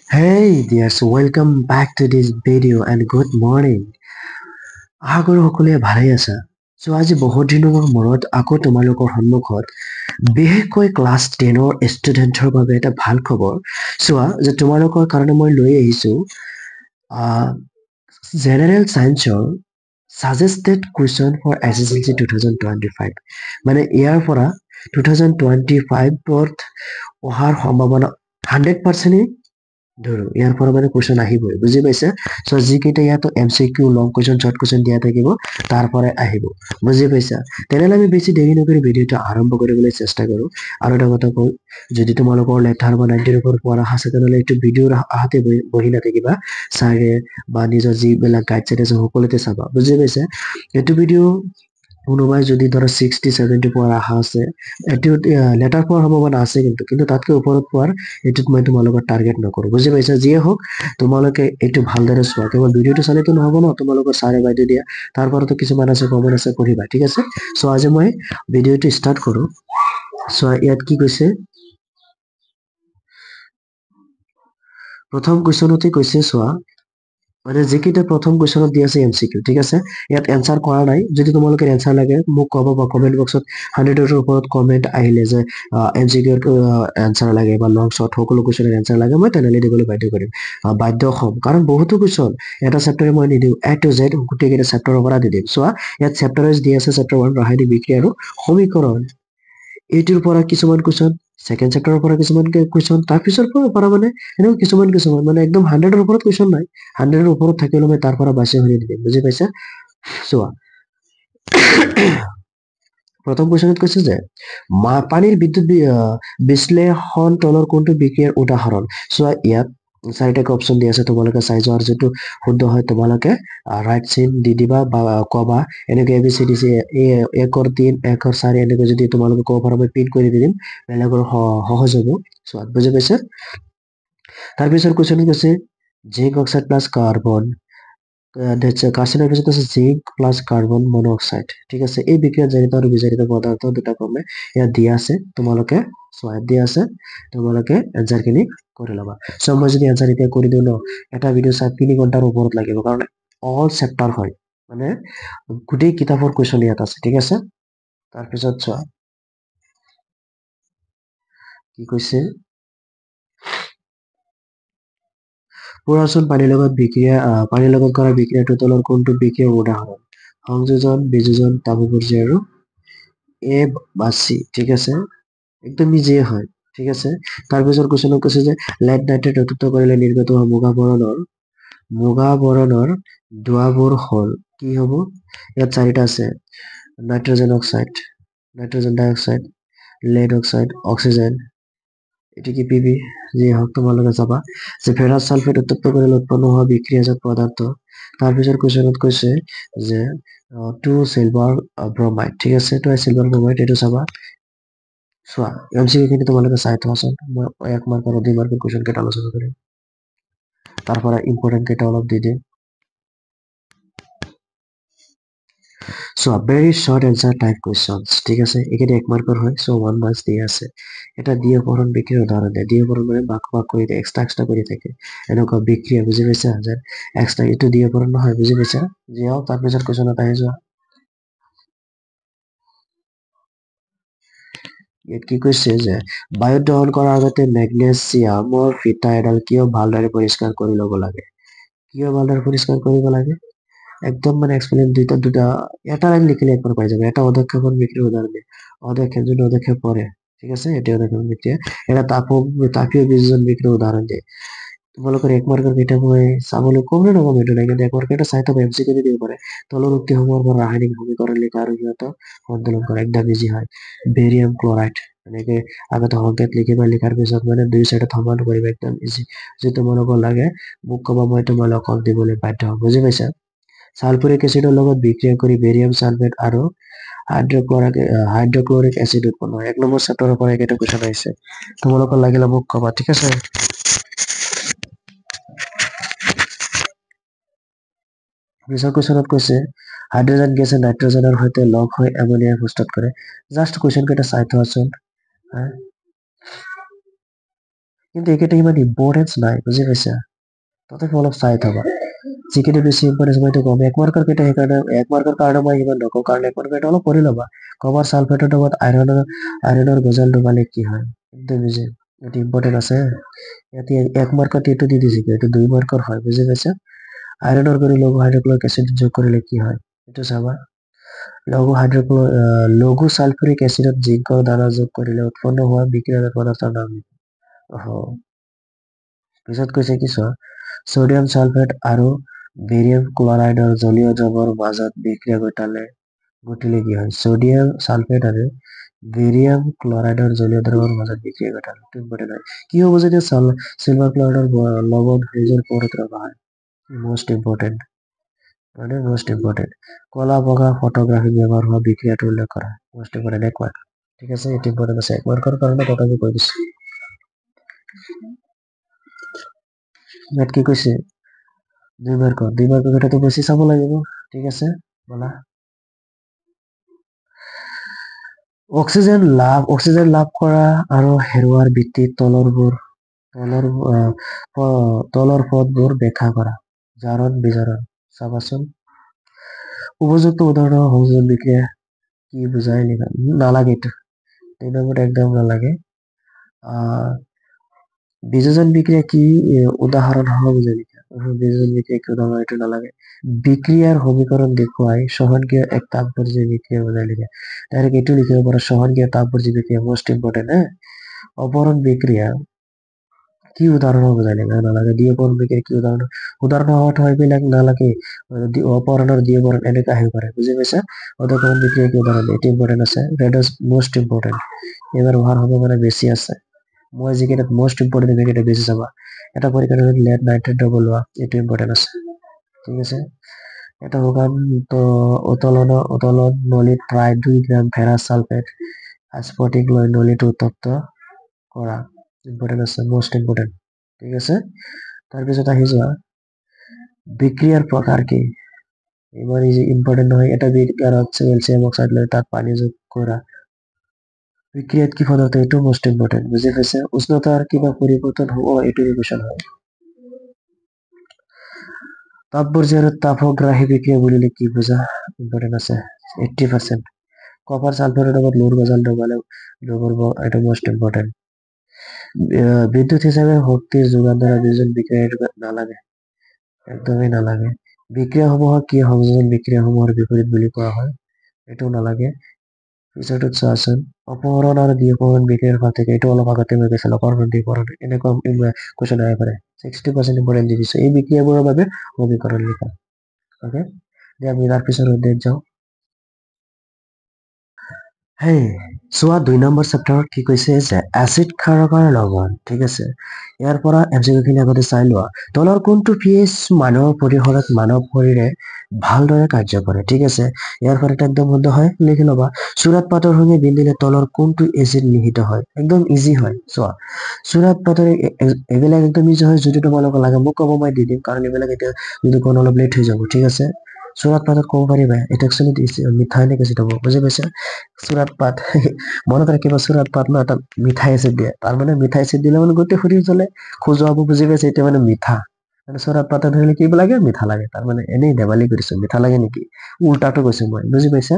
Hey dears, welcome back to this video and good morning. আশা কৰো সকলোৱে ভালেই আছা। আজি বহুত দিনৰ মূৰত আকৌ তোমালোকৰ সন্মুখত বিশেষকৈ ক্লাছ 10ৰ ষ্টুডেণ্টৰ বাবে এটা ভাল খবৰ। যে তোমালোকৰ কাৰণে মই লৈ আহিছো জেনেৰেল চায়েন্সৰ সাজেষ্টেড কুৱেশ্যন ফৰ SSLC 2025। মানে ইয়াৰ পৰা 2025ত অহাৰ সম্ভাৱনা 100%। ধৰো ইয়াৰ পৰা মানে কুৱেশ্যন আহিবই, বুজি পাইছা? যিকেইটা ইয়াতো MCQ লং কুৱেশ্যন শৰ্ট কুৱেশ্যন দিয়া থাকিব তাৰ পৰাই আহিব, বুজি পাইছা? তেনেহ'লে আমি বেছি দেৰি নকৰি ভিডিঅ'টো আৰম্ভ কৰিবলৈ চেষ্টা কৰো। আৰু এটা কথা কওঁ, যদি তোমালোকৰ লেটাৰ বা 90ৰ ওপৰত পোৱাৰ আশা আছে তেনেহ'লে এইটো ভিডিঅ'ৰ আহাতে বহি নাথাকিবা, চাগে বা নিজৰ যিবিলাক গাইড চাইড আছে সকলোতে চাবা, বুজি পাইছা? এইটো ভিডিঅ' কোনোবাই যদি ধৰা 60 70 পোৱাৰ আশা আছে, এইটো লেটাৰ পোৱাৰ সম্ভাৱনা আছে, কিন্তু তাতকৈ ওপৰত পোৱাৰ এইটোত মই তোমালোকৰ টাৰ্গেট নকৰো, বুজি পাইছা? যিয়ে হওক তোমালোকে এইটো ভালদৰে চোৱা, কেৱল ভিডিঅ'টো চালেতো নহব ন, তোমালোকৰ ছাৰে বাইদেউ দিয়া তাৰ পৰাতো কিছুমান আছে কমন আছে পঢ়িবা, ঠিক আছে? আজি মই ভিডিঅ'টো ষ্টাৰ্ট কৰো। ইয়াত কি কৈছে, প্ৰথম কুৱেশ্যনতে কৈছে চোৱা, মানে যিকেইটা প্ৰথম কুৱেশ্যনত দি আছে MCQ, ঠিক আছে? ইয়াত এনচাৰ কৰা নাই। যদি তোমালোকে এনচাৰ লাগে মোক ক'ব বা কমেণ্ট বক্সত 100ৰ ওপৰত কমেণ্ট আহিলে যে MCQ এনচাৰ লাগে বা লং শৰ্ট সকলো কুৱেশ্যনৰ এনচাৰ লাগে, মই তেনেহ'লে দিবলৈ বাধ্য কৰিম, বাধ্য হ'ম, কাৰণ বহুতো কুৱেশ্যন এটা চেপ্টাৰে মই নিদিওঁ, A to Z গোটেইকেইটা চেপ্টাৰৰ পৰা দি দিম। ইয়াত চেপ্টাৰ ৱাইজ দি আছে, চেপ্টাৰ 1 ৰাসায়নিক বিক্ৰিয়া আৰু সমীকৰণ, এইটোৰ পৰা কিছুমান কুৱেশ্যন, ছেকেণ্ড চেপ্টাৰৰ পৰা কিছুমান কুৱেশ্যন, তাৰ পিছৰ পৰা মানে এনেকুৱা কিছুমান মানে একদম 100ৰ ওপৰত কুৱেশ্যন নাই। 100ৰ ওপৰত থাকিলেও মই তাৰ পৰা বাছি হৰি দিম, বুজি পাইছা? চোৱা, প্ৰথম কুৱেশ্যনত কৈছে যে পানীৰ বিদ্যুৎ বিশ্লেষণ তলৰ কোনটো বিক্ৰিয়াৰ উদাহৰণ? ইয়াত চাৰিটাকৈ অপশ্যন দি আছে, তোমালোকে চাই যোৱা, আৰু যিটো শুদ্ধ হয় তোমালোকে ৰাইট চিন দি দিবা বা কবা। এনেকৈ ABCD একৰ 3 একৰ 4 এনেকৈ যদি তোমালোকে ক'ব পাৰা মই পিন কৰি দি দিম, বেলেগৰ সহজ হ'ব। বুজি পাইছা? তাৰপিছত কুৱেশ্যন কৈছে জিংক অক্সাইড প্লাছ কাৰ্বন, কাৰ্বনৰ পিছত আছে জিংক প্লাছ কাৰ্বন মনোঅক্সাইড, ঠিক আছে? এই বিক্ৰিয়াত জাৰিত আৰু বিজাৰিত পদাৰ্থ দুটা ক্ৰমে ইয়াত দিয়া আছে, তোমালোকে ইয়াত দিয়া আছে, তোমালোকে এনচাৰ খিনি কৰি ল'বা। মই যদি এনচাৰ এতিয়া কৰি দিওঁ ন, এটা ভিডিঅ' 3 ঘণ্টাৰ ওপৰত লাগিব, কাৰণ অল চেপ্টাৰ হয়, মানে গোটেই কিতাপৰ কুৱেশ্যন ইয়াত আছে, ঠিক আছে? তাৰপিছত চোৱা কি কৈছে, পুৰাচন পানীৰ লগত পানীৰ লগত কৰা বিক্ৰিয়াটো তলৰ কোনটো বিক্ৰিয়াৰ উদাহৰণ? সংযোজন, বিযোজন, তাপোপৰ্য আৰু A বা C, ঠিক আছে? একদম ইজিয়ে হয়, ঠিক আছে? তাৰপিছত কুৱেশ্যনত কৈছে যে লেড নাইট্ৰেট উত্তপ্ত কৰিলে নিৰ্গত হোৱা মুগা বৰণৰ ধোঁৱাবোৰ হ'ল, কি হ'ব? ইয়াত চাৰিটা আছে, নাইট্ৰজেন অক্সাইড, নাইট্ৰজেন ডাই অক্সাইড, লেড অক্সাইড, অক্সিজেন, এটি কি পিবি, যি হওক তোমালোকে চাবা। যে ফেৰাছ ছালফেট উত্তপ্ত কৰিলে উৎপন্ন হোৱা বিক্ৰিয়াজাত পদাৰ্থ। তাৰপিছত কুৱেশ্যনত কৈছে যে টু চিলভাৰ ব্ৰমাইড, ঠিক আছে? চিলভাৰ ব্ৰমাইড, এইটো চাবা। চোৱা MCQ খিনি তোমালোকে চাই থোৱাচোন, মই 1 মাৰ্ক আৰু 2 মাৰ্কৰ কুৱেশ্যন কেইটা আলোচনা কৰিম, তাৰ পৰা ইম্পৰ্টেণ্ট কেইটা অলপ দি দিম। Very short answer type questions, ঠিক আছে? এইকেইটা 1 মাৰ্কৰ হয়, 1 মাৰ্কছ দি আছে। এটা দ্বিঅপহৰণ বিক্ৰিয়াৰ উদাহৰণ দিয়ে, দ্বিঅপহৰণ মানে ভাগ কৰি দিয়ে, এক্সট্ৰা কৰি থাকে, এনেকুৱা বিক্ৰিয়া, বুজি পাইছা? যে এক্সট্ৰা, এইটো দ্বিঅপহৰণ নহয়, বুজি পাইছা? যি হওক তাৰপিছত কুৱেশ্যনত আহি যোৱা। ইয়াত কি কৈছে যে বায়ুত দহন কৰাৰ আগতে মেগনেছিয়ামৰ ফিটা এডাল কিয় ভালদৰে পৰিষ্কাৰ কৰি ল'ব লাগে? কিয় ভালদৰে পৰিষ্কাৰ কৰিব লাগে? একদম মানে এক্সপ্লেইন দুটা এটা লাইন লিখিলে একবাৰ পাই যাবে। এটা অধক্ষেপণ বিক্রিয়ার উদাহরণ দিয়ে, অধক্ষেপ যদি অধক্ষেপ পরে, ঠিক আছে? এটি অধক্ষেপণ বিক্রিয়া। এটা তাপীয় বিযোজন বিক্রিয়ার উদাহরণ দিয়ে। তোমালোকৰ 1 মাৰ্কৰ কিতাপ মই চাবলৈ কম নে নকম এইটো নাই, কিন্তু 1 মাৰ্কৰ এটা চাই থব, MCQ দিব পাৰে। তলৰ উক্তিসমূহৰ পৰা ৰাসায়নিক সমীকৰণ লিখা আৰু সিহঁতক সন্তুলন কৰা, একদম ইজি হয়। বেৰিয়াম ক্লৰাইড, এনেকে আগতে সংকেত লিখিবা, লিখাৰ পিছত মানে 2 চাইডত সমান কৰিবা, একদম ইজি। যদি তোমালোকৰ লাগে মোক ক'বা, মই তোমালোকক দিবলৈ বাধ্য হ'ম, বুজি পাইছা? সালফুরিক এসিডৰ লগত বিক্ৰিয়া কৰি বেৰিয়াম সালফেট আৰু হাইড্ৰক্লৰিক এচিড উৎপন্ন হয়। 1 নম্বৰ চেপ্টাৰৰ পৰা এইকেইটা কুৱেশ্যন আহিছে, তোমালোকৰ লাগিলে মোক ক'বা, ঠিক আছে? পিছৰ কুৱেশ্যনত কৈছে হাইড্ৰজেন গেছে নাইট্ৰজেনৰ সৈতে লগ হৈ এমনিয়া প্ৰস্তুত কৰে। জাষ্ট কুৱেশ্যন কেইটা চাই থোৱাচোন। কিন্তু এইকেইটা ইমান ইম্পৰ্টেঞ্চ নাই, বুজি পাইছা? তথাপি অলপ চাই থবা। যিকেইটা বেছি ইম্পৰ্টেঞ্চ মই এইটো কম। 1 মাৰ্কৰ কেইটা সেইকাৰণে 1 মাৰ্কৰ কাৰণে মই ইমান নকওঁ, কাৰণ 1 মাৰ্কৰ কেইটা অলপ পঢ়ি ল'বা। কপাৰ ছালফেটৰ লগত আইৰণৰ গজালটো পালে কি হয়? একদম ইজি। এইটো ইম্পৰ্টেণ্ট আছে। ইয়াতে 1 মাৰ্কত এইটো দি দিছে, এইটো 2 মাৰ্কৰ হয়, বুজি পাইছা? আইৰণৰ কৰি লঘু হাইড্ৰক্লৰিক এচিড যোগ কৰিলে কি হয়? এইটো চাবা। লঘু ছালফিউৰিক এচিডত জিংকৰ দানা যোগ কৰিলে উৎপন্ন হোৱা বিক্ৰিয়াজাত পদাৰ্থৰ নাম কি? পিছত কৈছে কি চোৱা, ছডিয়াম ছালফেট আৰু বেৰিয়াম ক্লৰাইডৰ জলীয় দ্ৰৱৰ মাজত বিক্ৰিয়া ঘটিলে কি হয়? ছডিয়াম ছালফেট আৰু বেৰিয়াম ক্লৰাইডৰ জলীয় দ্ৰৱৰ মাজত বিক্ৰিয়া ঘটালে। এইটো ইম্পৰ্টেণ্ট হয়। কি হ'ব যেতিয়া চিলভাৰ ক্লৰাইডৰ লৱণ ফ্ৰিজৰ পোহৰত ৰখা হয়? Most important, most important. কলা বগা ফটোগ্ৰাফী ব্যৱহাৰ হোৱা বিক্ৰিয়াটো উল্লেখ কৰা। Most important 1 mark. ঠিক আছে, এইটো ইম্পৰ্টেণ্ট আছে। 1 মাৰ্কৰ কাৰণে তথাপি কৈ দিছো। ইয়াত কি কৈছে? 2 মাৰ্কৰ। 2 মাৰ্কৰ কেইটাতো বেছি চাব লাগিব। ঠিক আছে, বলা। অক্সিজেন লাভ কৰা আৰু হেৰুৱাৰ ভিত্তিত তলৰ পদবোৰ ব্যাখ্যা কৰা। জাৰণ বিজাৰণ চাবাচোন। উপযুক্ত উদাহৰণৰ সংযোজন বিক্ৰিয়া কি বুজাই লিখা। নালাগে এইটো। 2 নম্বৰত একদম নালাগে। বিযোজন বিক্রিয়া কি উদাহরণ হওয়া বুঝে লিখা। বিযোজন বিক্রিয়া কি উদাহরণ, এটা নালাগে। বিক্রিয়ার সমীকরণ দেখুৱাই সহনক্ৰিয় এক তাৎপৰ্য বিক্ৰিয়া বুজাই লিখা। ডাইৰেক্ট এইটো লিখিব পাৰা, সহনক্ৰিয় তাৎপৰ্য বিক্রিয়া মোস্ট ইম্পর্টেন্ট। অপহরণ বিক্রিয়া কি উদাহরণ বুজাই লিখা। নালাগে। দ্বিঅপহরণ বিক্রিয়া কি উদাহরণ, উদাহরণ হওয়াটা হয় বিলাক নালাগে। অপহরণ আৰু দ্বিঅপহৰণ এনেকা আহিব পাৰে, বুজি পাইছা? অপহৰণ বিক্ৰিয়া কি উদাহৰণ, এইটো ইম্পৰ্টেন্ট আছে। ৰেডাছ মোস্ট ইম্পৰ্টেন্ট, এবাৰ হোৱাৰ সম্ভাৱনা বেছি আছে। মই যিকেইটাত মোস্ট ইম্পৰ্টেণ্ট সেইকেইটা বেছি চাবা। এটা পৰীক্ষাত লেড নাইট্ৰেট দ্ৰৱ লোৱা, এইটো ইম্পৰ্টেণ্ট আছে। ঠিক আছে, এটা শুকান উতলন নলীত প্ৰায় 2 গ্ৰাম ফেৰাছ ছালফেট স্ফটিক লৈ নলীটো উত্তপ্ত কৰা, ইম্পৰ্টেণ্ট আছে, মোস্ট ইম্পৰ্টেণ্ট। ঠিক আছে, তাৰপিছত আহি যোৱা বিক্ৰিয়াৰ প্ৰকাৰ কি? ইমান ইম্পৰ্টেণ্ট নহয়। এটা বিক্ৰিয়াত কেলছিয়াম অক্সাইড লৈ তাত পানী যোগ কৰা বিক্ৰিয়াত কি পদাৰ্থ, এইটো মোস্ট ইম্পৰ্টেন্ট, বুজি পাইছে? উষ্ণতাৰ কিবা পৰিৱৰ্তন হ'ব, এইটো কুৱেশ্যন হয়। তাপবৰ্জি আৰু তাপগ্ৰাহী বিক্ৰিয়া বুলিলে কি বুজা, ইম্পৰ্টেন্ট আছে, 80%। কপাৰ ছালফাৰৰ লগত লোৰ গজাল এইটো মোস্ট ইম্পৰ্টেন্ট। বিদ্যুৎ হিচাপে শক্তিৰ যোগান ধৰা বিয়োজন বিক্ৰিয়া, এইটো নালাগে, একদমেই নালাগে। বিক্ৰিয়াসমূহক কি সংযোজন বিক্ৰিয়াসমূহৰ বিপৰীত বুলি কোৱা হয়, এইটো নালাগে। পিছৰটোত চোৱাচোন, অপহৰণ আৰু দ্বিঅপহৰণ বিক্ৰিয়াৰ পাৰ্থক্য, এইটো অলপ আগতে মই কৈছিলো। অপহৰণ দ্বিঅপহৰণ এনেকুৱা কুৱেশ্যন আহিব পাৰে। 60% ইম্পৰ্টেণ্ট দি দিছো। এই বিক্ৰিয়াবোৰৰ বাবে সমীকৰণ লিখা। অকে, এতিয়া আমি তাৰ পিছৰ অধ্যায়ত যাওঁ। হেই চোৱা, 2 নম্বৰ চেপ্টাৰত কি কৈছে যে এচিড ক্ষাৰকৰ লৱণ। ঠিক আছে, ইয়াৰ পৰা MCQ খিনি আগতে চাই লোৱা। তলৰ কোনটো pH মানুহৰ পৰিসৰত মানৱ শৰীৰে ভালদৰে কাৰ্য কৰে। ঠিক আছে, ইয়াৰ পৰা একদম শুদ্ধ হয়, লিখি ল'বা। চুৰাত পাতৰ সঙ্গে বিন্দিলে তলৰ কোনটো এচিড নিহিত হয়। একদম ইজি হয়। চোৱা, চুৰাত পাতৰ এইবিলাক একদম ইজি হয়। যদি তোমালোকক লাগে মোক ক'ব, মই দি দিম, কাৰণ এইবিলাক এতিয়া যদি কোন অলপ লেট হৈ যাব। ঠিক আছে, চুৰাত পাতত ক'ব পাৰিবা এটা একচুৱেলি মিঠাই নে এচিড হ'ব, বুজি পাইছা? চুৰাত পাত মনত ৰাখিবা, চুৰাত পাত ন এটা মিঠাই এচিড দিয়ে। তাৰ মানে মিঠাই এচিড দিলে মানে গোটেই শৰীৰ জ্বলে, খজুৱাব, বুজি পাইছে? এতিয়া মানে মিঠা, মানে চুৰাত পাতত ধৰিলে কি লাগে, মিঠা লাগে। তাৰ মানে এনেই ধেমালি কৰিছো, মিঠা লাগে নেকি, উল্টাটো কৈছো মই, বুজি পাইছা?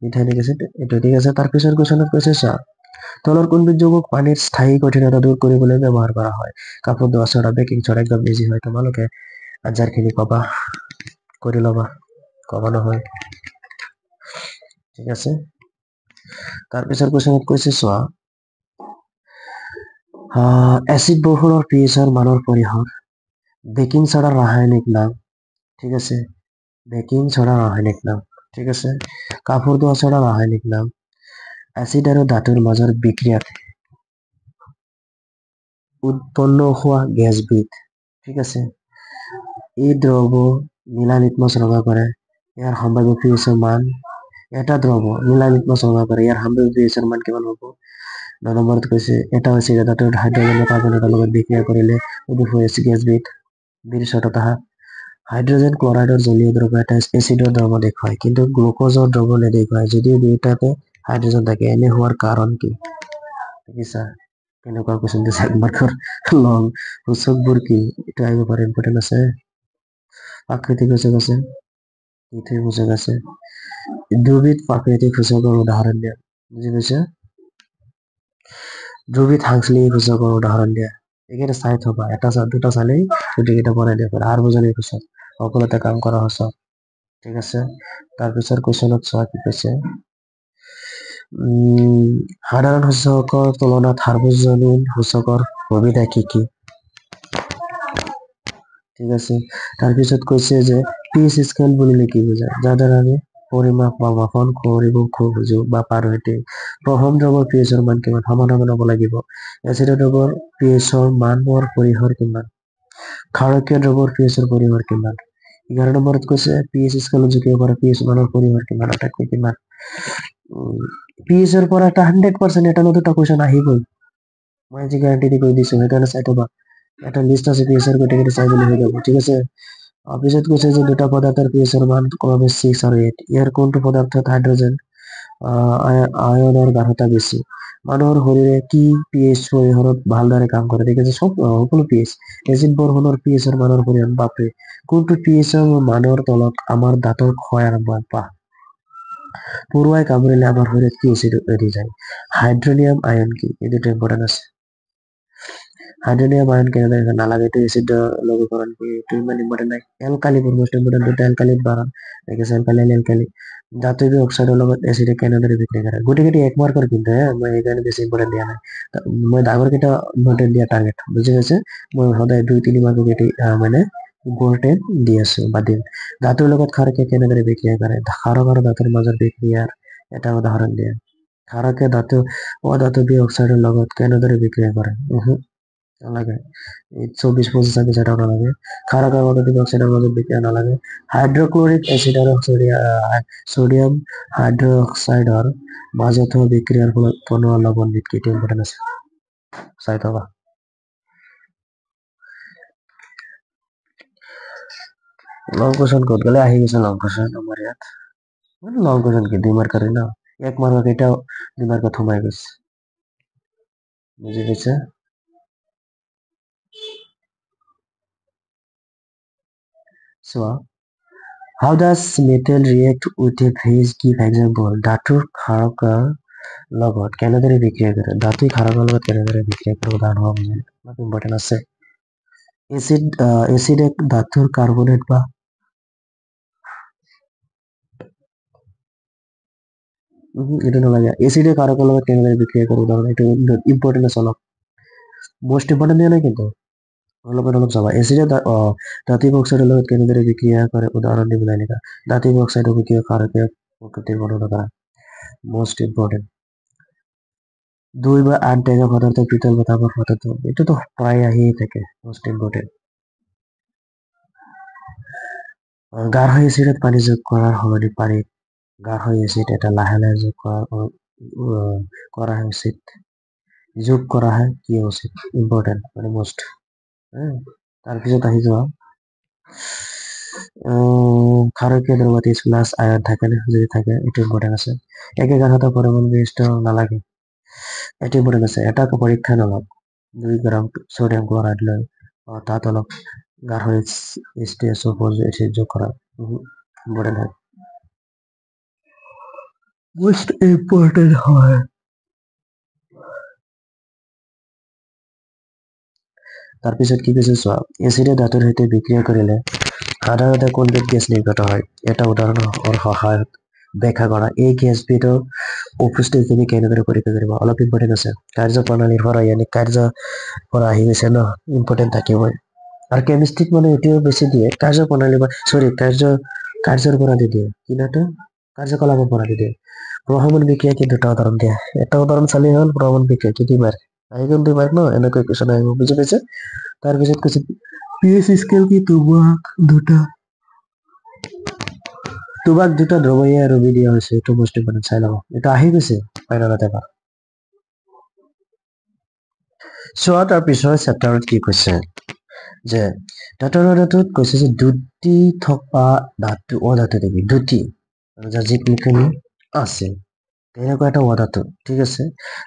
মিঠাই নে এচিড, এইটো। ঠিক আছে, তাৰ পিছৰ কুৱেশ্যনত কৈছে চোৱা, তলৰ কোনবিধ যৌগক পানীৰ স্থায়ী কঠিনতা দূৰ কৰিবলৈ ব্যৱহাৰ কৰা হয়। কাপোৰ ধোৱা চ'ডা, বেকিং চ'ডা, একদম ইজি হয়। তোমালোকে আনচাৰ খিনি কবা, কৰি ল'বা, কবা নহয়। ঠিক আছে, তাৰপিছৰ কুৱেশ্যনত কৈছে চোৱা, এচিড বৰষুণৰ pH মানৰ পৰিসৰ, বেকিং চ'ডাৰ ৰাসায়নিক নাম। ঠিক আছে, বেকিং চ'ডা ৰাসায়নিক নাম। ঠিক আছে, কাপোৰ ধোৱা চ'ডা ৰাসায়নিক নাম। এচিড আৰু ধাতুৰ মাজৰ বিক্ৰিয়াত উৎপন্ন হোৱা গেছবিধ। ঠিক আছে, এই দ্ৰৱ নীলা লিটমাছ ৰঙা কৰে, ইয়াৰ সম্ভাৱ্য pH মান। এটা দ্ৰৱ নীলা লিটমাছ ৰঙা কৰে, ইয়াৰ সম্ভাৱ্য pH মান কিমান হ'ব? 9 নম্বৰত কৈছে, এটা হৈছে ধাতুৰ হাইড্ৰজেন কাৰ্বন এটাৰ লগত বিক্ৰিয়া কৰিলে উদ্ভৱ হোৱা গেছবিধ। বিৰছত হাইড্ৰজেন ক্লৰাইডৰ জলীয় দ্ৰৱ এটা এচিডৰ দ্ৰৱ দেখুৱায়, কিন্তু গ্লুকোজৰ দ্ৰৱ নেদেখুৱায়, যদিও দুয়োটাতে হাইড্ৰজেন থাকে। এনে হোৱাৰ কাৰণ কি? দেখিছা? কেনেকুৱা কুৱেশ্যন দিছে 1 মাৰ্কৰ লং সূচকবোৰ কি এটা আহিব পাৰে ইম্পৰ্টেণ্ট আছে প্ৰাকৃতিক সূচক আছে কৃত্ৰিম সূচক আছে দুবিধ প্ৰাকৃতিক সূচকৰ উদাহৰণ দিয়া বুজি পাইছা দুবিধ সাংশ্লিক সূচকৰ উদাহৰণ দিয়া এইকেইটা চাই থবা এটা দুটা চালেই গোটেইকেইটা বনাই দিব পাৰা সাৰ্বজনীন সূচক সকলোতে কাম কৰা সূচক ঠিক আছে তাৰপিছত কুৱেশ্যনত চোৱা কি কৈছে সাধাৰণ সূচকৰ তুলনাত সাৰ্বজনীন সূচকৰ সুবিধা কি কি ঠিক আছে তাৰপিছত কৈছে যে পিএইচ স্কেল বুলিলে কি বুজায় যাৰ দ্বাৰা আমি পৰিমাপ বা মাপন কৰিব খোজো বা পাৰো এটি প্ৰথম দ্ৰৱৰ পিএইচৰ মান কিমান সমান সমান হ'ব লাগিব এচিড দ্ৰৱৰ পিএইচৰ মানৰ পৰিসৰ কিমান ক্ষাৰকীয় দ্ৰৱৰ পিএইচৰ পৰিসৰ কিমান 11 নম্বৰত কৈছে পিএইচ স্কেলত জুখিব পৰা পিএইচ মানৰ পৰিসৰ কিমান আটাইতকৈ কিমান পিএইচৰ পৰা এটা 100% এটা নতুন কুৱেশ্যন আহিবই মই আজি গ্যাৰান্টি দি কৈ দিছো সেইকাৰণে চাই থবা এটা লিষ্ট আছে পিএইচৰ গোটেইকেইটা চাই বুলি হৈ যাব ঠিক আছে পিছত কৈছে যে দুটা পদাৰ্থৰ পিএইচৰ মান ক্ৰমে 6 আৰু 8 ইয়াৰ কোনটো পদাৰ্থত হাইড্ৰজেন আয়নৰ গাঢ়তা বেছি মানুহৰ শৰীৰে কি পিএইচ পৰিসৰত ভালদৰে কাম কৰে ঠিক আছে সব সকলো পিএইচ এচিড বৰষুণৰ পিএইচৰ মানৰ পৰিমাণ বাপৰে কোনটো পিএইচৰ মানৰ তলত আমাৰ দাঁতৰ ক্ষয় আৰম্ভ হয় পা পৰুৱাই কামুৰিলে আমাৰ শৰীৰত কি এচিড এৰি যায় হাইড্ৰনিয়াম আয়ন কি এই দুটো ইম্পৰ্টেণ্ট আছে হাইড্ৰোনিয়াম আয়ন কেনেদৰে নালাগে এইটো এচিড লঘুকৰণ কৰি এইটো ইমান ইম্পৰ্টেণ্ট নাই এলকালি মোষ্ট ইম্পৰ্টেণ্ট দুটা এলকালিত বাৰণ দেখিছে এলকালি ধাতৱী অক্সাইডৰ লগত এচিডে কেনেদৰে বিক্ৰিয়া কৰে গোটেইকেইটা 1 মাৰ্কৰ কিন্তু মই সেইকাৰণে বেছি ইম্পৰ্টেণ্ট দিয়া নাই মই ডাঙৰ কেইটা ইম্পৰ্টেণ্ট দিয়া টাৰ্গেট বুজি পাইছে মই সদায় 2-3 মাৰ্কৰ কেইটা মানে ইম্পৰ্টেণ্ট দি আছো বা দিম ধাতুৰ লগত ক্ষাৰকে কেনেদৰে বিক্ৰিয়া কৰে ক্ষাৰক আৰু ধাতুৰ মাজৰ বিক্ৰিয়াৰ এটা উদাহৰণ দিয়া ক্ষাৰকে ধাতু অধাতৱী অক্সাইডৰ লগত কেনেদৰে বিক্ৰিয়া কৰে নালাগে 24-25 এটা নালাগে ক্ষাৰক আৰু অধাতৱী অক্সাইডৰ মাজত বিক্ৰিয়া নালাগে হাইড্ৰক্লোৰিক এচিড আৰু সোডিয়াম হাইড্ৰক্সাইডৰ মাজত হোৱা বিক্ৰিয়াৰ ফলত বনোৱা লৱণ বিধ কেইটা ইম্পৰ্টেণ্ট আছে চাই থবা লং কুৱেশ্যন ক'ত গ'লে আহি গৈছে লং কুৱেশ্যন আমাৰ ইয়াত লং কুৱেশ্যন কি 2 মাৰ্কৰ ন 1 মাৰ্কৰ কেইটা 2 মাৰ্কত সোমাই গৈছে বুজি পাইছে চোৱা how does metal react with a base give example ধাতুৰ ক্ষাৰকৰ লগত কেনেদৰে বিক্ৰিয়া কৰে ধাতুই ক্ষাৰকৰ লগত কেনেদৰে বিক্ৰিয়া কৰে উদাহৰণ হ'ব বুজিলে অলপ ইম্পৰ্টেণ্ট আছে এচিড এক ধাতুৰ কাৰ্বনেট বা এটা নালাগে এচিডে ক্ষাৰকৰ লগত কেনেদৰে বিক্ৰিয়া কৰে উদাহৰণ এইটো ইম্পৰ্টেণ্ট আছে অলপ মোষ্ট ইম্পৰ্টেণ্ট দিয়া নাই কিন্তু অলপ চাবা এচিডে ধাতৱী অক্সাইডৰ লগত কেনেদৰে বিক্ৰিয়া কৰে উদাহৰণ দি পেলাই লিখা ধাতৱী অক্সাইডৰ বিক্ৰিয়া ক্ষাৰকীয় প্ৰকৃতিৰ বৰ্ণনা কৰা মোষ্ট ইম্পৰ্টেণ্ট 2 বা 8 টেঙা পদাৰ্থ পিতল বা তামাৰ পদাৰ্থ এটোতো প্ৰায় আহিয়ে থাকে মোষ্ট ইম্পৰ্টেণ্ট গাঢ় এচিডত পানী যোগ কৰাৰ সলনি পানীত গাঢ় এচিড এটা লাহে লাহে যোগ কৰা উচিত যোগ কৰা হয় কি উচিত ইম্পৰ্টেণ্ট মানে মোষ্ট তাৰপিছত আহি যোৱা ক্ষাৰকীয় দ্ৰৱত প্লাছ আয়ন থাকে নে যদি থাকে এইটো ইম্পৰ্টেণ্ট আছে একে গাঢ়তা পৰমাণু বিশিষ্ট নালাগে এইটো ইম্পৰ্টেণ্ট আছে এটা পৰীক্ষা নলওক 2 গ্ৰাম সোডিয়াম ক্লৰাইড লৈ তাত অলপ গাঢ় H2SO4 এচিড যোগ কৰা ইম্পৰ্টেণ্ট হয় মোষ্ট ইম্পৰ্টেণ্ট হয় তাৰপিছত কি কৈছে চোৱা এচিডে ধাতুৰ সৈতে বিক্ৰিয়া কৰিলে সাধাৰণতে কোনবিধ গেছ নিৰ্গত হয় এটা উদাহৰণৰ সহায়ত ব্যাখ্যা কৰা এই গেছবিধৰ উপস্থিতি তুমি কেনেদৰে পৰীক্ষা কৰিবা অলপ ইম্পৰ্টেণ্ট আছে কাৰ্যপ্ৰণালীৰ পৰা কাৰ্যৰ পৰা আহি গৈছে ন ইম্পৰ্টেণ্ট থাকিবই আৰু কেমিষ্ট্ৰিত মানে এতিয়াও বেছি দিয়ে কাৰ্যপ্ৰণালী বা কাৰ্যৰ পৰা দি দিয়ে কিনাটো কাৰ্যকলাপৰ পৰা দি দিয়ে প্ৰশমন বিক্ৰিয়া কি দুটা উদাহৰণ দিয়া এটা উদাহৰণ চালেই হ'ল প্ৰশমন বিক্ৰিয়া কি 2 মাৰ্ক আহি গ'ল 2 মাৰ্ক ন এনেকৈ কুৱেশ্যন আহিব বুজি পাইছে তাৰপিছত কৈছে পিএইচ স্কেল কি তোমাক দুটা দ্ৰৱীয় ৰবি দিয়া হৈছে এইটো মোষ্ট ইম্পৰ্টেণ্ট চাই লব এইটো আহি গৈছে ফাইনেলত এবাৰ চোৱা তাৰ পিছৰ চেপ্টাৰত কি কৈছে যে ধাতুত কৈছে যে দুটি থকা ধাতু অধাতু দুটি যাৰ যিখিনি আছে এনেকুৱা এটা ধাতু ঠিক আছে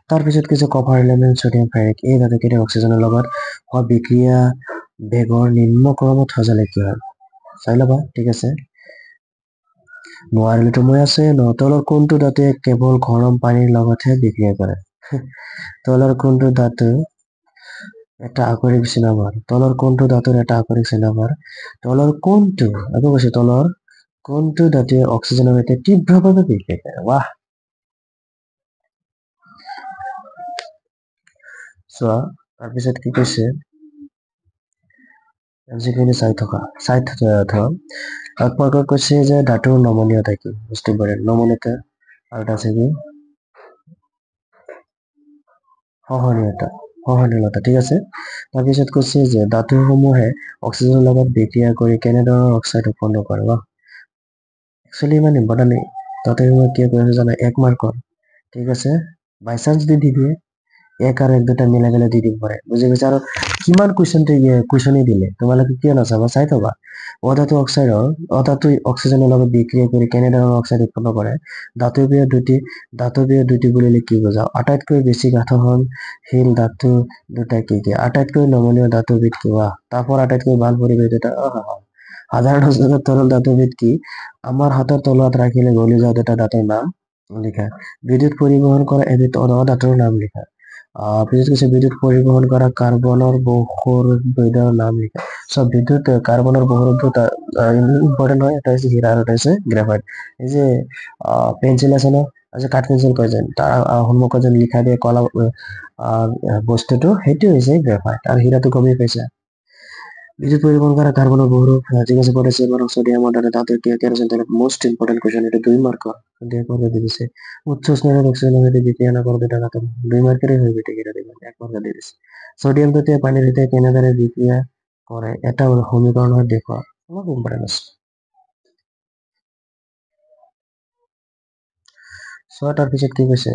তাৰপিছত কিছু কপাৰ এলিমেণ্ট ছডিয়াম ফেৰিক এই ধাতুকেইটা অক্সিজেনৰ লগত হোৱা বিক্ৰিয়া বেগৰ নিম্ন ক্ৰমত সজালে কি হয় চাই ল'বা ঠিক আছে নোৱাৰিলেতো মই আছে ন তলৰ কোনটো ধাতুৱে কেৱল গৰম পানীৰ লগতহে বিক্ৰিয়া কৰে তলৰ কোনটো ধাতু এটা আকৰিক চিনাবাৰ তলৰ কোনটো ধাতুৰ এটা আকৰিক চিনাবাৰ তলৰ কোনটো আকৌ কৈছে তলৰ কোনটো ধাতুৱে অক্সিজেনৰ সৈতে তীব্ৰভাৱে বিক্ৰিয়া কৰে বাহ চোৱা তাৰপিছত কি কৈছে যিখিনি চাই থকা তাৎপৰ্য কৈছে যে ধাতুৰ নমনীয়তা কি বুঝতে পাৰে নমনীয়তা আৰ এটা আছে কি সহনীয়তা ঠিক আছে তাৰপিছত কৈছে যে ধাতুসমূহে অক্সিজেনৰ লগত বিক্ৰিয়া কৰি কেনেধৰণৰ অক্সাইড উৎপন্ন কৰে বা একচুৱেলি ইমান ইম্পৰ্টেণ্ট ধাতুসমূহে কি কৰিছে জানা 1 মাৰ্কৰ ঠিক আছে বাই চান্স দি দিয়ে এক আৰু এক দুটা মিলাই পেলাই দি দিব পাৰে বুজি পাইছা আৰু কিমান কুৱেশ্যনে দিলে তোমালোকে কিয় নাচাবা চাই থবা অধাতু অক্সিজেনৰ লগত বিক্ৰিয়া কৰি কেনেধৰণৰ অক্সাইড উৎপন্ন কৰে ধাতৱীয় দুটি বুলিলে কি বুজাও আটাইতকৈ বেছি গাঠনশীল ধাতু দুটা কি কি আটাইতকৈ নমনীয় ধাতুবিধ কিবা তাপৰ আটাইতকৈ ভাল পৰিৱেশ এটা সাধাৰণ অৱস্থাত তৰল ধাতুবিধ কি আমাৰ হাতৰ তলত ৰাখিলে গলি যোৱা দুটা ধাতুৰ নাম লিখা বিদ্যুৎ পৰিবহন কৰা এবিধ অধাতুৰ নাম লিখা পিছত কৈছে বিদ্যুৎ পৰিবহন কৰা কাৰ্বনৰ বহুৰূপবিধৰ নাম লিখা সব বিদ্যুৎ কার্বনের বহুরূপ ইম্পর্টেন্ট হয় এটা হচ্ছে হীরা আর এটা হচ্ছে গ্রাফাইট এই যে পেন্সিল আছে না কাঠ পেন্সিল কয় যেন তাৰ সন্মুখত যেন লিখা দিয়ে কলা বস্তুটো সেইটো হৈছে গ্ৰাফাইট আৰু হীৰাটো গমেই পাইছা বিদ্যুৎ পৰিবহন কৰা কাৰ্বনৰ বহুৰূপ ঠিক আছে পটাছিয়াম আৰু সোডিয়াম দ্বাৰা ধাতুৰ কেৰোসিন তেল মোস্ট ইম্পৰ্টেন্ট কোয়েশ্চন এটা 2 মাৰ্কৰ দিয়ে করে দিছে উচ্চ স্নেহের অক্সিজেনের সৈতে বিক্রিয়া না করে দুটা ধাতু 2 মার্কেরই হয়ে বেটে কেটে দিবেন 1 মার্ক দিয়ে দিছে সোডিয়াম জাতীয় পানির সৈতে কেনেদৰে বিক্ৰিয়া কৰে এটা সমীকৰণ হয় দেখো অলপ ইম্পৰ্টেন্ট আছে ছয়টাৰ পিছত কি কৈছে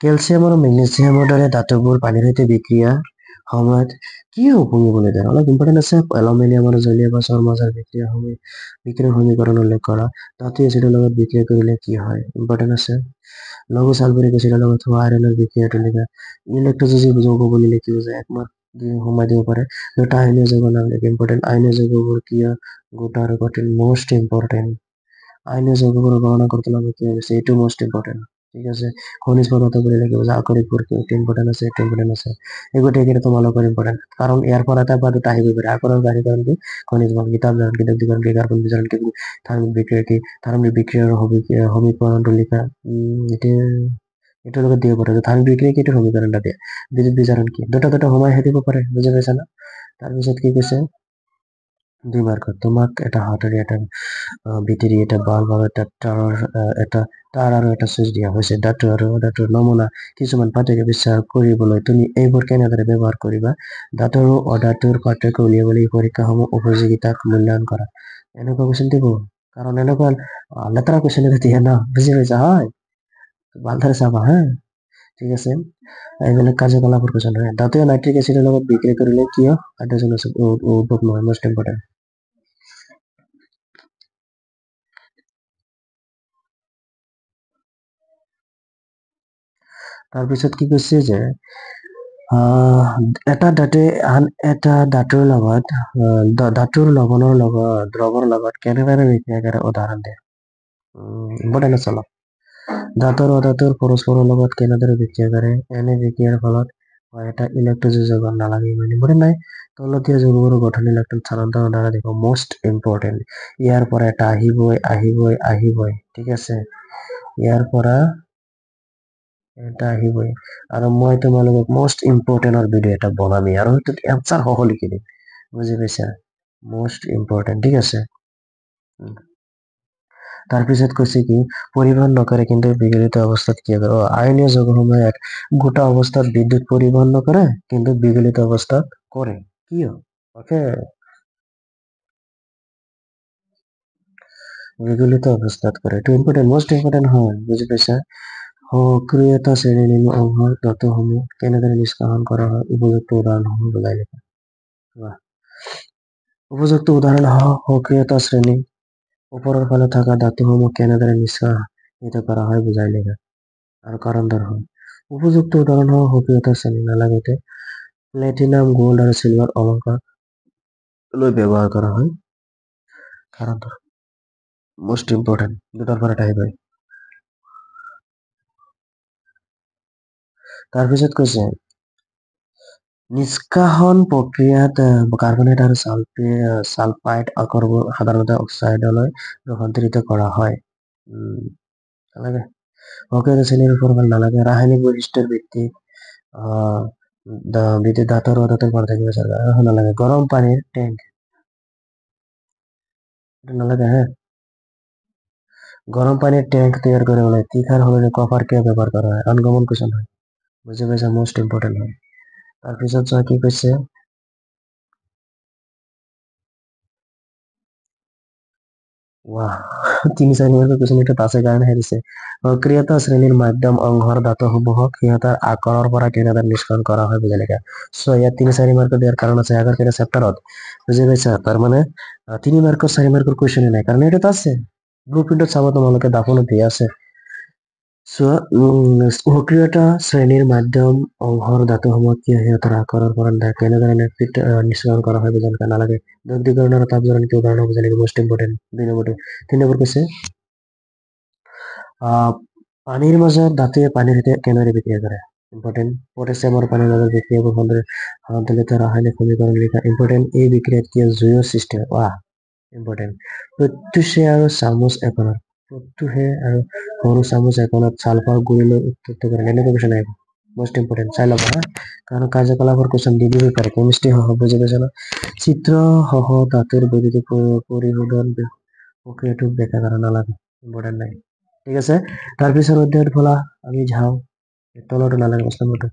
কেলছিয়াম আৰু মেগনেছিয়ামৰ দৰে ধাতুবোৰ পানীৰ সৈতে বিক্ৰিয়াৰ সময়ত কি উপঙিবলৈ দিয়ে অলপ ইম্পৰ্টেন্ট আছে এলুমিনিয়াম আৰু জলীয় বাষ্পৰ মাজৰ বিক্ৰিয়াৰ সমীকৰণ উল্লেখ কৰা ধাতু এচিডৰ লগত বিক্ৰিয়া কৰিলে কি হয় ইম্পৰ্টেন্ট আছে লঘু সালফাৰিক এচিডৰ লগত হোৱা আইৰণৰ বিক্ৰিয়াটো লিখা ইলেক্ট্ৰযোজী যৌগ বুলিলে কি বুজায় একমাত্ৰ দিয়ে সোমাই দিব পাৰে দুটা আইনীয় যৌগৰ নাম লিখে ইম্পৰ্টেন্ট আইনীয় যৌগবোৰ কিয় গোটা আৰু কঠিন মোস্ট ইম্পৰ্টেন্ট আইনীয় যৌগবোৰ গণনা করতে হবে কি আছে এইটো মোস্ট ইম্পর্টেন্ট ঠিক আছে খনিজ পদার্থ বলে লিখে আকরিক এটা ইম্পর্টেন্ট আছে এটা ইম্পর্টেন্ট আছে এগুলো এটা তোমালোকৰ ইম্পৰ্টেন্ট কাৰণ ইয়াৰ পৰা এটা বা দুটা আহিব পাৰে আকৰৰ গাড়ীকৰণ কি খনিজ বল কিতাপ জাৰণ কি দগ্ধীকৰণ কি কাৰ্বন বিজাৰণ কি থাৰ্মিক বিক্ৰিয়া কি থাৰ্মিক বিক্ৰিয়াৰ সমীকৰণটো লিখা এইটোৰ লগত দিব পাৰে থাৰ্মিক বিক্ৰিয়া কি এইটো সমীকৰণটা দিয়ে বিদ্যুৎ বিজাৰণ কি দুটা দুটা সময় দিব পাৰে বুজি পাইছা না তাৰপিছত কি কৈছে 2 মাৰ্ক তোমাক এটা হাতৰি এটা বেটেৰী এটা বাল্ব আৰু এটা তাৰ আৰু এটা চুইচ দিয়া হৈছে ধাতুৰ নমুনা কিছুমান পাৰ্থক্য বিচাৰ কৰিবলৈ তুমি এইবোৰ কেনেদৰে ব্যৱহাৰ কৰিবা ধাতু আৰু অধাতুৰ পাৰ্থক্য উলিয়াবলৈ এই পৰীক্ষাসমূহ উপযোগিতাক মূল্যায়ন কৰা এনেকুৱা কুৱেশ্যন দিব কাৰণ এনেকুৱা লেতেৰা কুৱেশ্যন দিয়ে ন বুজি পাইছা হয় ভালদৰে চাবা হা ঠিক আছে এইবিলাক কাৰ্যকলাপৰ কুৱেশ্যন হয় ধাতুৱে নাইট্ৰিক এচিডৰ লগত বিক্ৰিয়া কৰিলে কিয় হাইড্ৰজেন উদ্ভৱ নহয় মোষ্ট ইম্পৰ্টেণ্ট তাৰপিছত কি কৈছে যে এটা ধাতুৱে আন এটা ধাতুৰ লগত ধাতুৰ লৱণৰ লগত দ্ৰৱৰ লগত কেনেদৰে বিক্ৰিয়া কৰে উদাহৰণ দিয়ে ইম্পৰ্টেণ্ট আছে অলপ ধাতুৰ অধাতুৰ পৰস্পৰৰ লগত কেনেদৰে বিক্ৰিয়া কৰে এনে বিক্ৰিয়াৰ ফলত এটা ইলেক্ট্ৰযোজী যৌগ নালাগে ইমান ইম্পৰ্টেণ্ট নাই তলতীয়া যৌগবোৰৰ গঠন ইলেক্ট্ৰন স্থানান্তৰৰ দ্বাৰা দেখো মোষ্ট ইম্পৰ্টেণ্ট ইয়াৰ পৰা এটা আহিবই ঠিক আছে ইয়াৰ পৰা এটা আহিবই আৰু মই তোমালোকক মোষ্ট ইম্পৰ্টেণ্টৰ ভিডিঅ' এটা বনামেই আৰু সেইটোত এনচাৰ সহ লিখি দিম বুজি পাইছা মোষ্ট ইম্পৰ্টেণ্ট ঠিক আছে তাৰপিছত কৈছে কি পৰিবহন নকৰে কিন্তু বিগলিত অৱস্থাত কি কৰে আইনীয় যৌগসমূহে গোটা অৱস্থাত বিদ্যুৎ পৰিবহন নকৰে কিন্তু বিগলিত অৱস্থাত কৰে কিয় ওকে বিগলিত অৱস্থাত কৰে এইটো ইম্পৰ্টেণ্ট মোষ্ট ইম্পৰ্টেণ্ট হয় বুজি পাইছা সক্ৰিয়তা শ্ৰেণীৰ অংশৰ তত্ত্বসমূহ কেনেদৰে নিষ্কাশন কৰা হয় উপযুক্ত উদাহৰণসমূহ বুজাই লিখা উপযুক্ত উদাহৰণ সক্ৰিয়তা শ্ৰেণী ওপৰৰ ফালে থকা ধাতুসমূহ কেনেদৰে এটা করা হয় বুঝাই লেখা আর কারণ ধরা হয় উপযুক্ত উদাহরণ হওয়া সক্রিয়তার শ্রেণী নালাগিতে প্লেটিনাম গোল্ড আর সিলভার অলংকার লৈ ব্যবহার করা হয় কারণ ধরা মোস্ট ইম্পর্টেন্ট দুটার পরে এটা আহিব তাৰপিছত কৈছে নিষ্কাশন প্ৰক্ৰিয়াত কাৰ্বনেট আৰু সালফাইড আকৰবোৰ সাধাৰণতে অক্সাইডলৈ ৰূপান্তৰিত কৰা হয় নালাগে সক্ৰিয় শ্ৰেণীৰ ওপৰ ভাল নালাগে ৰাসায়নিক বৈশিষ্ট্যৰ ভিত্তিত বিদ্যুৎ ধাতুৰ পৰা থাকিব নালাগে গৰম পানীৰ টেংক নালাগে হ্যাঁ গৰম পানিৰ ট্যাঙ্ক তৈৰি কৰিবলৈ তীখাৰ সলনি কপাৰ কিয় ব্যৱহাৰ কৰা হয় আনকমন কুৱেশ্যন হয় বুজি পাইছা মোষ্ট ইম্পৰ্টেণ্ট হয় তাৰপিছত চোৱা কি কৈছে তিনি চাৰি নম্বৰ কুৱেশ্যন এটা আছে কাৰণে দিছে সক্ৰিয়তা শ্ৰেণীৰ মাধ্যম অংশৰ ধাতুসমূহক সিহঁতৰ আকাৰৰ পৰা কেনেদৰে নিষ্কাশন কৰা হয় বুজাই লিখা চ' ইয়াত 3-4 মাৰ্ক দিয়াৰ কাৰণ আছে আগৰ কেইটা চেপ্টাৰত বুজি পাইছা তাৰমানে 3 মাৰ্কৰ 4 মাৰ্কৰ কুৱেশ্যনে নাই কাৰণ এটাত আছে ব্লু প্ৰিণ্টত চাব তোমালোকে দাপোনত দিয়া আছে চোৱা সক্ৰিয়তা শ্ৰেণীৰ মাধ্যম অংশৰ ধাতুসমূহক সিহঁতৰ আকাৰৰ পৰা কেনেদৰে নিষ্কাশন কৰা হয় বুজাই লিখা নালাগে দগ্ধীকৰণ আৰু তাপ জ্বলন কি উদাহৰণ বুজাই লিখা মোষ্ট ইম্পৰ্টেণ্ট 2 নম্বৰটো 3 নম্বৰ কৈছে পানীৰ মাজত ধাতুৱে পানীৰ সৈতে কেনেদৰে বিক্ৰিয়া কৰে ইম্পৰ্টেণ্ট পটাছিয়াম আৰু পানীৰ মাজত বিক্ৰিয়াবোৰ সন্তুলিত ৰাসায়নিক সমীকৰণ লিখা ইম্পৰ্টেণ্ট এই বিক্ৰিয়াত কিয় জুইৰ সৃষ্টি হয় ইম্পৰ্টেণ্ট প্ৰত্যুষে আৰু চামুচ এখনত প্ৰত্যুষে আৰু সৰু চামুচ এখনত ছালফাৰ গুড়ি লৈ উত্তপ্ত কৰে এনেকুৱা কুৱেশ্যন আহিব মোষ্ট ইম্পৰ্টেণ্ট চাই ল'বা হা কাৰণ কাৰ্যকলাপৰ কুৱেশ্যন দি দিব পাৰে কেমিষ্ট্ৰি সহ বুজি পাইছা না চিত্ৰ সহ ধাতুৰ বৈদ্যুতিক পৰিশোধন প্ৰক্ৰিয়াটো ব্যাখ্যা কৰা নালাগে ইম্পৰ্টেণ্ট নাই ঠিক আছে তাৰপিছত অধ্যায়ৰ ফলা আমি যাওঁ তলতো নালাগে প্ৰশ্ন নম্বৰটো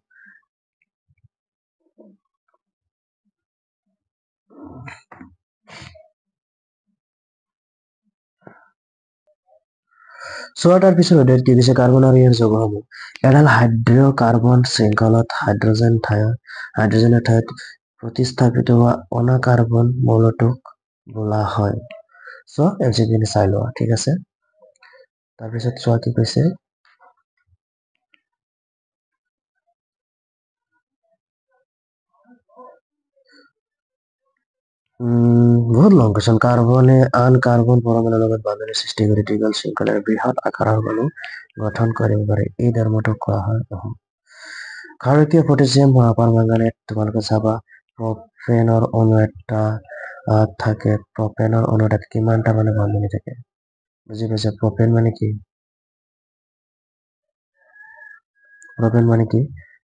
চোৱাটাৰ পিছত অধ্যায়ত কি দিছে কাৰ্বন আৰু ইয়াৰ যৌগসমূহ এডাল হাইড্ৰ'কাৰ্বন শৃংখলত হাইড্ৰজেনৰ ঠাইত প্ৰতিস্থাপিত হোৱা অনা কাৰ্বন মৌলটোক বোলা হয় চ' এমচিকিউখিনি চাই লোৱা ঠিক আছে তাৰপিছত চোৱা কি কৈছে বহুত লং কুৱেশ্যন কাৰ্বনে আন কাৰ্বন পৰমাণুৰ লগত বান্ধনি সৃষ্টি কৰি দীঘল শৃংখলাৰ বৃহৎ আকাৰৰ অণু গঠন কৰিব পাৰে এই ধৰ্মটোক কোৱা হয় ক্ষাৰকীয় পটাছিয়াম পাৰমাংগানেট তোমালোকে চাবা প্ৰপেনৰ অণু এটা থাকে প্ৰপেনৰ অণু এটাত কিমানটা মানে বান্ধনি থাকে বুজি পাইছা প্ৰপেন মানে কি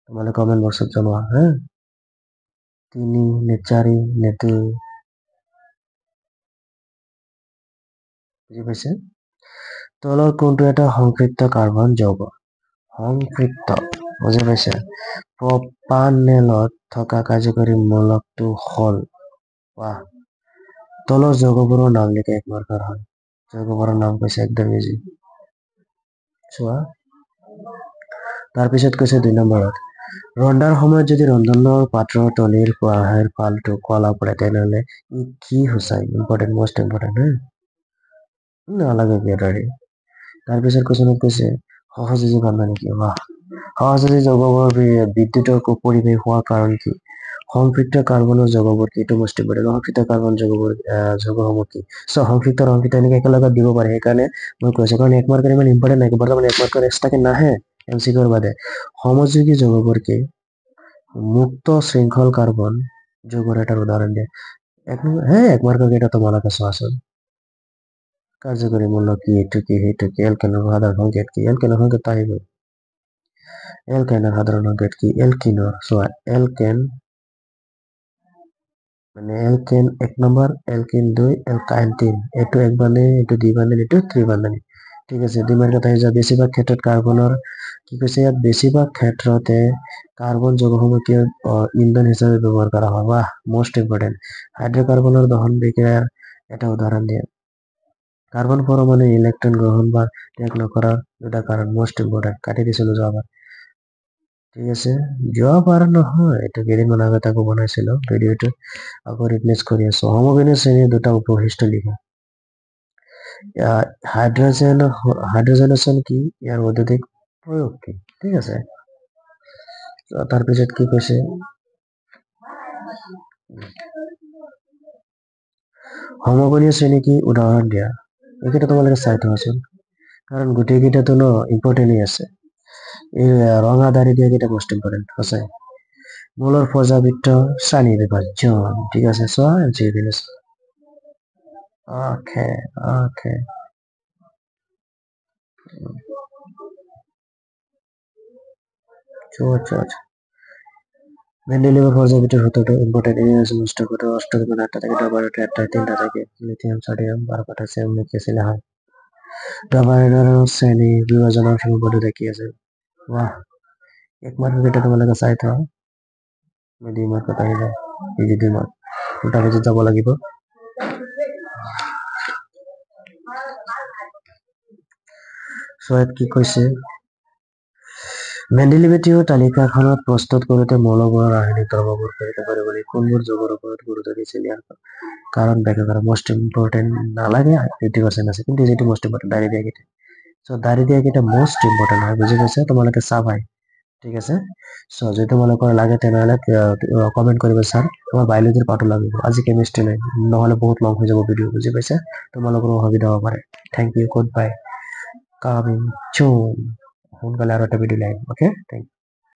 তোমালোকে কমেন্ট বক্সত জনোৱা হা 3 নে 4 নে 2 বুজি পাইছে তলৰ কোনটো এটা সংপৃক্ত কাৰ্বন যৌগ সংপৃক্ত বুজি পাইছে প্ৰপানেলত থকা কাৰ্যকৰী মূলকটো হ'ল তলৰ যৌগবোৰৰ নাম লিখে 1 মাৰ্কৰ হয় যৌগবোৰৰ নাম কৈছে একদম ইজি চোৱা তাৰপিছত কৈছে 2 নম্বৰত ৰন্ধাৰ সময়ত যদি ৰন্ধনৰ পাত্ৰৰ তলিৰ বাহিৰ ফালটো কলা পৰে তেনেহলে ই কি সূচায় ইম্পৰ্টেণ্ট মোষ্ট ইম্পৰ্টেণ্ট নালাগে কেটাৰি তাৰপিছত কুৱেশ্যনত কৈছে সহযোগী বান্ধনি কি সহযোগী যৌগবোৰ বিদ্যুতৰ পৰিৱেশ হোৱাৰ কাৰণ কি সংপৃক্ত কাৰ্বনৰ যৌগবোৰ কি এইটো মোষ্ট ইম্পৰ্টেণ্ট সংপৃক্ত কাৰ্বন যৌগসমূহ কি চ' সংপৃক্ত এনেকে একেলগে দিব পাৰে সেইকাৰণে মই কৈছো কাৰণ 1 মাৰ্কৰ ইমান ইম্পৰ্টেণ্ট নাই বৰ্তমান 1 মাৰ্কৰ এক্সট্ৰাকে নাহে এমচিকিউৰ বাদে সমযোগী যৌগবোৰ কি মুক্ত শৃংখল কাৰ্বন যৌগৰ এটাৰ উদাহৰণ দিয়ে 1 মাৰ্কৰ কেইটা তোমালোকে চোৱাচোন কাৰ্যকৰী মূল্য কি এইটো কি সেইটো কি এলকেনৰ সাধাৰণ সংকেত কি এলকেনৰ সংকেত আহিবই এলকেনৰ সাধাৰণ সংকেত কি এলকিনৰ চোৱা এলকেন মানে এলকেন 1 নম্বৰ এলকেন 2 এলকাইন 3 এইটো 1 বান্ধনী এইটো 2 বান্ধনী এইটো 3 বান্ধনী ঠিক আছে 2 মাৰ্কত আহি যায় বেছিভাগ ক্ষেত্ৰত কাৰ্বনৰ কি কৈছে ইয়াত বেছিভাগ ক্ষেত্ৰতে কাৰ্বন যৌগসমূহ কিয় ইন্ধন হিচাপে ব্যৱহাৰ কৰা হয় মোষ্ট ইম্পৰ্টেণ্ট হাইড্ৰ'কাৰ্বনৰ দহন বিক্ৰিয়াৰ এটা উদাহৰণ দিয়ে কাৰ্বন পৰমাণু ইলেক্ট্ৰন গ্ৰহণ বা ত্যাগ নকৰাৰ দুটা কাৰণ মোষ্ট ইম্পৰ্টেণ্ট কাটি দিছিলো যোৱাবাৰ ঠিক আছে যোৱাবাৰ নহয় এইটো কেইদিনমান আগত আকৌ বনাইছিলো ভিডিঅ'টো আকৌ ৰিপ্লেচ কৰি আছো সমবিনীয় শ্ৰেণীৰ দুটা উপশিষ্ট লিখা হাইড্ৰোজেনেশন কি ইয়াৰ বৈদ্যুতিক প্ৰয়োগ কি ঠিক আছে তাৰপিছত কি কৈছে সমকোণীয় শ্ৰেণী কি উদাহৰণ দিয়া এইকেইটা তোমালোকে চাই থোৱাচোন কাৰণ গোটেইকেইটাতো ন ইম্পৰ্টেণ্টই আছে এই ৰঙা দাঁড়ি দিয়া কেইটা মোষ্ট ইম্পৰ্টেণ্ট সঁচাই মূলৰ পৰ্যাবৃত্ত শ্ৰেণী বিভাজন ঠিক আছে চোৱা এনচিভিলিছ ওকে ওকে চোৱা মেন্ডেলিভের পর্যাবৃত্তের সূত্রটা ইম্পর্টেন্ট ইউনিভার্সাল মোস্ট কত অষ্টকে মানে 8টা থেকে ডবারেটে 8টা 3টা থেকে লিথিয়াম সোডিয়াম আর পটাশিয়াম নিকেছিল হয় ডবাৰেটৰ শ্ৰেণী বিভাজনৰ সীমাবদ্ধতা কি আছে বাহ এক মাৰ্ক কেইটা তোমালোকে চাই থোৱা মই 2 মাৰ্কত আহিলে এই যে 2 মাৰ্ক উল্টা পেজত যাব লাগিব কি কৈছে মেন্ডেলিভেটিভ তালিকাখনত প্ৰস্তুত কৰোঁতে মৌলবোৰৰ ৰাসায়নিক ধৰ্মবোৰ পৰীক্ষা কৰিবলৈ কোনবোৰ যৌগৰ ওপৰত গুৰুত্ব দিছিল ইয়াৰ কাৰণ ব্যাখ্যা কৰা মোষ্ট ইম্পৰ্টেণ্ট নালাগে 50% আছে কিন্তু যেটো মোষ্ট ইম্পৰ্টেণ্ট দাঁড়ি দিয়া কেইটা দাঁড়ি দিয়া কেইটা মোষ্ট ইম্পৰ্টেণ্ট হয় বুজি পাইছা তোমালোকে চাবাই ঠিক আছে যদি তোমালোকৰ লাগে তেনেহলে কমেন্ট কৰিব স্যাৰ তোমাৰ বায়োলজিৰ পাৰ্ট লাগিব আজি কেমিষ্ট্ৰি নাই নহলে বহুত লং হৈ যাব ভিডিও বুজি পাইছা তোমালোকৰ অসুবিধা হ'ব পাৰে thank you goodbye coming soon সোনকালে আৰু এটা ভিডিও লাইভ ওকে থ্যাংক